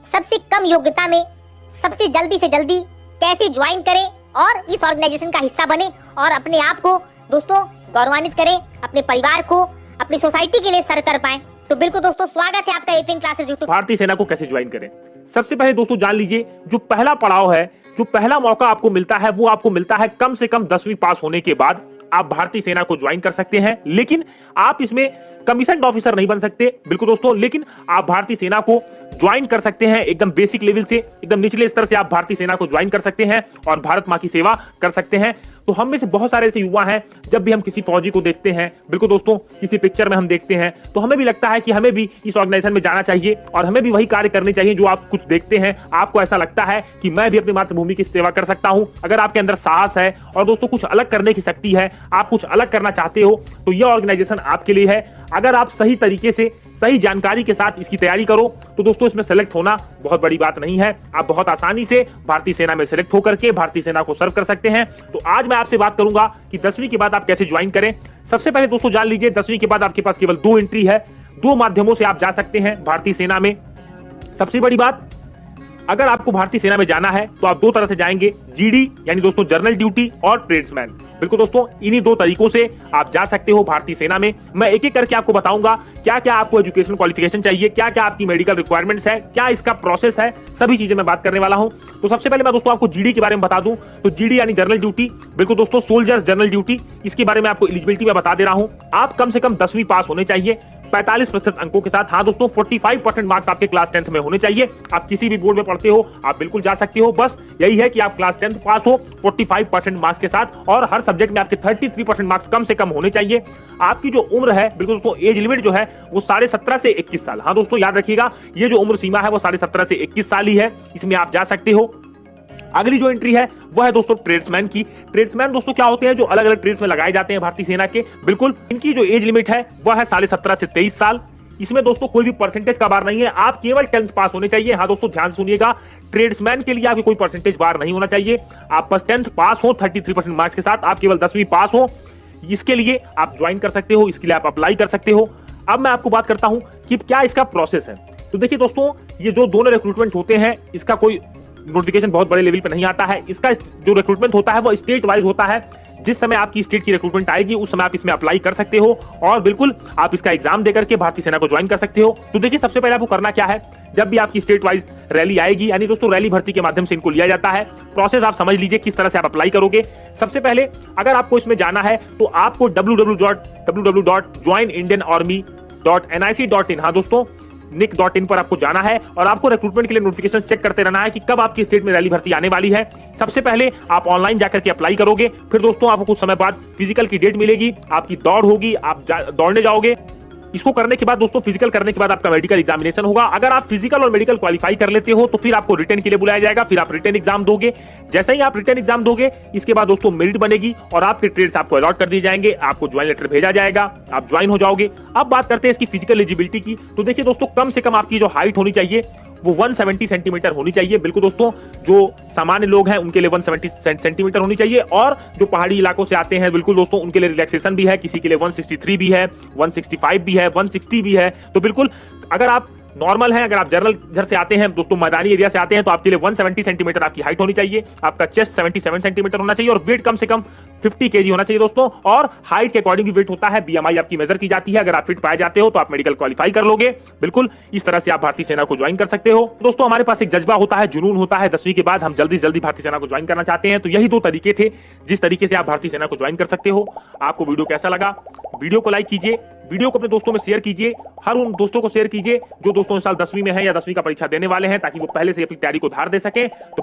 सबसे कम योग्यता में सबसे जल्दी से जल्दी कैसे ज्वाइन करें और इस ऑर्गेनाइजेशन का हिस्सा बने और अपने आप को दोस्तों गौरवान्वित करें, अपने परिवार को, अपनी सोसाइटी के लिए सर कर पाए। तो बिल्कुल दोस्तों स्वागत है आपका एपीएम क्लासेस यूट्यूब। भारतीय सेना को कैसे ज्वाइन करें? सबसे पहले दोस्तों जान लीजिए, जो पहला पड़ाव है, जो पहला मौका आपको मिलता है वो आपको मिलता है कम से कम 10वीं पास होने के बाद आप भारतीय सेना को ज्वाइन कर सकते हैं। लेकिन आप इसमें कमीशन्ड ऑफिसर नहीं बन सकते, बिल्कुल दोस्तों, लेकिन आप भारतीय सेना को ज्वाइन कर सकते हैं। एकदम बेसिक लेवल से, एकदम निचले स्तर से आप भारतीय सेना को ज्वाइन कर सकते हैं और भारत मां की सेवा कर सकते हैं। तो हम में से बहुत सारे ऐसे युवा हैं, जब भी हम किसी फौजी को देखते हैं, बिल्कुल दोस्तों, किसी पिक्चर में हम देखते हैं, तो हमें भी लगता है कि हमें भी इस ऑर्गेनाइजेशन में जाना चाहिए और हमें भी वही कार्य करने चाहिए जो आप कुछ देखते हैं। आपको ऐसा लगता है कि मैं भी अपनी मातृभूमि की सेवा कर सकता हूं। अगर आपके अंदर साहस है और दोस्तों कुछ अलग करने की शक्ति है, आप कुछ अलग करना चाहते हो, तो यह ऑर्गेनाइजेशन आपके लिए है। अगर आप सही तरीके से, सही जानकारी के साथ इसकी तैयारी करो तो दोस्तों इसमें सेलेक्ट होना बहुत बड़ी बात नहीं है। आप बहुत आसानी से भारतीय सेना में सेलेक्ट होकर के भारतीय सेना को सर्व कर सकते हैं। तो आज मैं आपसे बात करूंगा कि 10वीं के बाद आप कैसे ज्वाइन करें। सबसे पहले दोस्तों जान लीजिए, 10वीं के बाद आपके पास केवल 2 एंट्री है, 2 माध्यमों से आप जा सकते हैं भारतीय सेना में। सबसे बड़ी बात, अगर आपको भारतीय सेना में जाना है तो आप 2 तरह से जाएंगे, जीडी यानी दोस्तों जनरल ड्यूटी और ट्रेड्समैन। बिल्कुल दोस्तों, इन्हीं 2 तरीकों से आप जा सकते हो भारतीय सेना में। मैं एक एक करके आपको बताऊंगा क्या क्या आपको एजुकेशन क्वालिफिकेशन चाहिए, क्या क्या आपकी मेडिकल रिक्वायरमेंट्स है, क्या इसका प्रोसेस है, सभी चीजें मैं बात करने वाला हूं। तो सबसे पहले मैं दोस्तों आपको जीडी के बारे में बता दूं। तो जीडी यानी जनरल ड्यूटी, बिल्कुल दोस्तों सोल्जर्स जनरल ड्यूटी, इसके बारे में आपको एलिजिबिलिटी में बता दे रहा हूं। आप कम से कम 10वीं पास होने चाहिए 45% अंकों के साथ। हाँ दोस्तों, 45% मार्क्स आपके क्लास 10th में होने चाहिए। आप किसी भी बोर्ड में पढ़ते हो, आप बिल्कुल जा सकते हो। बस यही है कि आप क्लास 10th पास हो 45% मार्क्स के साथ और हर सब्जेक्ट में आपके 33% मार्क्स कम से कम होने चाहिए। आपकी जो उम्र है, बिल्कुल दोस्तों एज लिमिट जो है वो 17.5 से 21 साल। हाँ दोस्तों याद रखिएगा, ये जो उम्र सीमा है वो 17.5 से 21 साल ही है, इसमें आप जा सकते हो। अगली जो एंट्री है वह है दोस्तों ट्रेड्समैन की। ट्रेड्समैन दोस्तों क्या होते हैं, जो अलग अलग ट्रेड्स में लगाए जाते हैं भारतीय सेना के। बिल्कुल, इनकी जो एज लिमिट है वह है 17.5 से 23 साल। इसमें दोस्तों कोई भी परसेंटेज का बार नहीं है, आप केवल 10th पास होने चाहिए। हाँ दोस्तों ध्यान से सुनिएगा, ट्रेड्समैन के लिए आपके कोई परसेंटेज बार नहीं होना चाहिए। आप बस 10th पास हो 33% मार्क्स के साथ, आप केवल 10वीं पास हो, इसके लिए आप ज्वाइन कर सकते हो, इसके लिए आप अप्लाई कर सकते हो। अब मैं आपको बात करता हूं कि क्या इसका प्रोसेस है। तो देखिए दोस्तों, ये जो दोनों रिक्रूटमेंट होते हैं, इसका कोई नोटिफिकेशन बहुत बड़े लेवल पे नहीं आता है। इसका जो रिक्रूटमेंट होता है वो स्टेट वाइज होता है। जिस समय आपकी स्टेट की रिक्रूटमेंट आएगी उस समय आप इसमें अप्लाई कर सकते हो और बिल्कुल आप इसका एग्जाम देकर के भारतीय सेना को ज्वाइन कर सकते हो। तो देखिए सबसे पहले आपको करना क्या है, जब भी आपकी स्टेट वाइज रैली आएगी, यानी दोस्तों रैली भर्ती के माध्यम से इनको लिया जाता है। प्रोसेस आप समझ लीजिए किस तरह से आप अप्लाई करोगे। सबसे पहले अगर आपको इसमें जाना है तो आपको www.joinindianarmy.nic.in, हाँ दोस्तों nick.in पर आपको जाना है और आपको रिक्रूटमेंट के लिए नोटिफिकेशन चेक करते रहना है कि कब आपकी स्टेट में रैली भर्ती आने वाली है। सबसे पहले आप ऑनलाइन जाकर के अप्लाई करोगे, फिर दोस्तों आपको कुछ समय बाद फिजिकल की डेट मिलेगी, आपकी दौड़ होगी, आप दौड़ने जाओगे। इसको करने के बाद दोस्तों, फिजिकल करने के बाद आपका मेडिकल एग्जामिनेशन होगा। अगर आप फिजिकल और मेडिकल क्वालिफाई कर लेते हो तो फिर आपको रिटर्न के लिए बुलाया जाएगा, फिर आप रिटर्न एग्जाम दोगे। जैसे ही आप रिटर्न एग्जाम दोगे, इसके बाद दोस्तों मेरिट बनेगी और आपके ट्रेड्स आपको अलॉट कर दिए जाएंगे, आपको ज्वाइन लेटर भेजा जाएगा, आप ज्वाइन हो जाओगे। अब बात करते हैं इसकी फिजिकल एलिजिबिलिटी की। तो देखिए दोस्तों, कम से कम आपकी जो हाइट होनी चाहिए वो 170 सेंटीमीटर होनी चाहिए। बिल्कुल दोस्तों, जो सामान्य लोग हैं उनके लिए 170 सेंटीमीटर होनी चाहिए और जो पहाड़ी इलाकों से आते हैं, बिल्कुल दोस्तों, उनके लिए रिलैक्सेशन भी है। किसी के लिए 163 भी है, 165 भी है, 160 भी है। तो बिल्कुल अगर आप नॉर्मल है, अगर आप जनरल घर से आते हैं, दोस्तों मैदानी एरिया से आते हैं, तो आपके लिए 170 सेंटीमीटर आपकी हाइट होनी चाहिए। आपका चेस्ट 77 सेंटीमीटर होना चाहिए और वेट कम से कम 50 केजी होना चाहिए दोस्तों। और हाइट के अकॉर्डिंग भी वेट होता है, बीएमआई आपकी मेजर की जाती है। अगर आप फिट पाए जाते हो तो आप मेडिकल क्वालिफाई कर लोगे। बिल्कुल इस तरह से आप भारतीय सेना को ज्वाइन कर सकते हो। दोस्तों हमारे पास एक जज्बा होता है, जुनून होता है, 10वीं के बाद हम जल्दी से जल्दी भारतीय सेना को ज्वाइन करना चाहते हैं। तो यही 2 तरीके थे जिस तरीके से आप भारतीय सेना को ज्वाइन कर सकते हो। आपको वीडियो कैसा लगा? वीडियो को लाइक कीजिए, वीडियो को अपने दोस्तों में शेयर कीजिए, हर उन दोस्तों को शेयर कीजिए जो दोस्तों इस साल 10वीं में है या 10वीं का परीक्षा देने वाले हैं, ताकि वो पहले से अपनी तैयारी को धार दे सके। तो